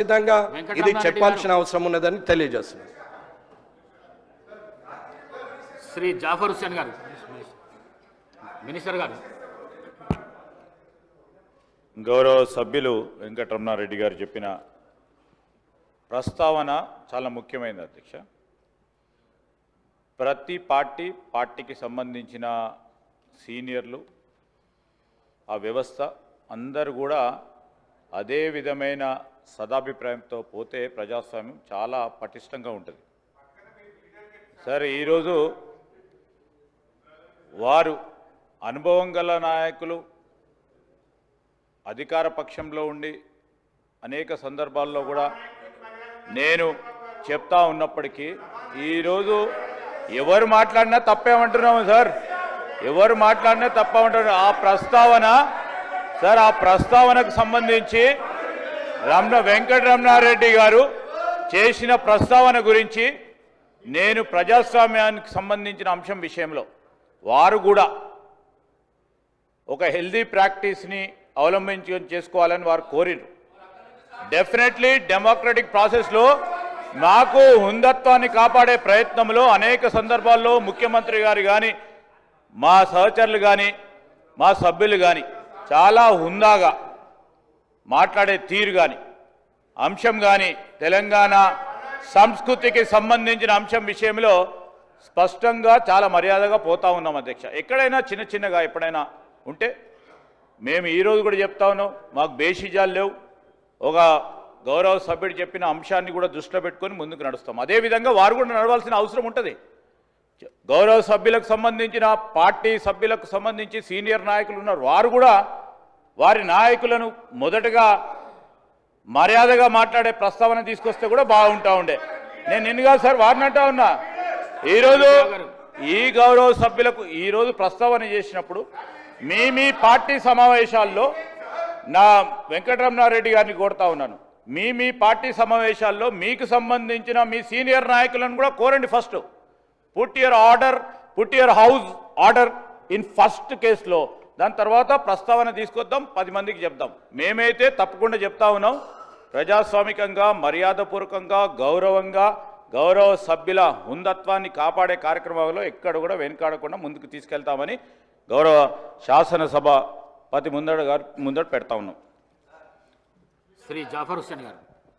ఖచ్చితంగా ఇది చెప్పాల్సిన అవసరం ఉన్నదని తెలియజేస్తున్నాను. శ్రీ జాఫర్ హుస్సేన్ గారు, మినిస్టర్ గారు. గౌరవ సభ్యులు వెంకటరమణారెడ్డి గారు చెప్పిన ప్రస్తావన చాలా ముఖ్యమైనది అధ్యక్ష. ప్రతి పార్టీకి సంబంధించిన సీనియర్లు, ఆ వ్యవస్థ అందరూ కూడా అదే విధమైన సదాభిప్రాయంతో పోతే ప్రజాస్వామ్యం చాలా పటిష్టంగా ఉంటుంది. సరే, ఈరోజు వారు అనుభవం గల నాయకులు అధికార పక్షంలో ఉండి అనేక సందర్భాల్లో కూడా నేను చెప్తా ఉన్నప్పటికీ ఈరోజు ఎవరు మాట్లాడినా తప్పేమంటున్నాము సార్, ఎవరు మాట్లాడినా తప్పేమంటున్నారు. ఆ ప్రస్తావన సార్, ఆ ప్రస్తావనకు సంబంధించి వెంకటరమణారెడ్డి గారు చేసిన ప్రస్తావన గురించి నేను ప్రజాస్వామ్యానికి సంబంధించిన అంశం విషయంలో వారు కూడా ఒక హెల్దీ ప్రాక్టీస్ని చేసుకోవాలని వారు కోరిరు. డెఫినెట్లీ డెమోక్రటిక్ ప్రాసెస్లో నాకు హుందత్వాన్ని కాపాడే ప్రయత్నంలో అనేక సందర్భాల్లో ముఖ్యమంత్రి గారు కానీ, మా సహచరులు కానీ, మా సభ్యులు కానీ చాలా హుందాగా మాట్లాడే తీరు కానీ, అంశం కానీ, తెలంగాణ సంస్కృతికి సంబంధించిన అంశం విషయంలో స్పష్టంగా చాలా మర్యాదగా పోతా ఉన్నాం అధ్యక్ష. ఎక్కడైనా చిన్నగా ఎప్పుడైనా ఉంటే మేము ఈరోజు కూడా చెప్తా ఉన్నాం, మాకు బేషిజాలు లేవు. ఒక గౌరవ సభ్యుడు చెప్పిన అంశాన్ని కూడా దృష్టిలో పెట్టుకొని ముందుకు నడుస్తాం. అదేవిధంగా వారు కూడా నడవాల్సిన అవసరం ఉంటుంది. గౌరవ సభ్యులకు సంబంధించిన పార్టీ సభ్యులకు సంబంధించి సీనియర్ నాయకులు ఉన్నారు, వారు కూడా వారి నాయకులను మొదటగా మర్యాదగా మాట్లాడే ప్రస్తావన తీసుకొస్తే కూడా బాగుంటా ఉండే. నేను నిన్నగా సార్ వారిని అంటా ఉన్నా, ఈరోజు ఈ గౌరవ సభ్యులకు ఈరోజు ప్రస్తావన చేసినప్పుడు మీ పార్టీ సమావేశాల్లో నా వెంకటరమణారెడ్డి గారిని కోరుతా ఉన్నాను, మీ పార్టీ సమావేశాల్లో మీకు సంబంధించిన మీ సీనియర్ నాయకులను కూడా కోరండి. First put your house order in first కేసులో, దాని తర్వాత ప్రస్తావన తీసుకొద్దాం, 10 మందికి చెప్దాం. మేమైతే తప్పకుండా చెప్తా ఉన్నాం, ప్రజాస్వామికంగా, మర్యాదపూర్వకంగా, గౌరవంగా గౌరవ సభ్యుల హుందత్వాన్ని కాపాడే కార్యక్రమంలో ఎక్కడ కూడా వెనుకాడకుండా ముందుకు తీసుకెళ్తామని గౌరవ శాసనసభ ముందట పెడతా ఉన్నాం. శ్రీ జాఫర్ హుస్సేన్ గారు.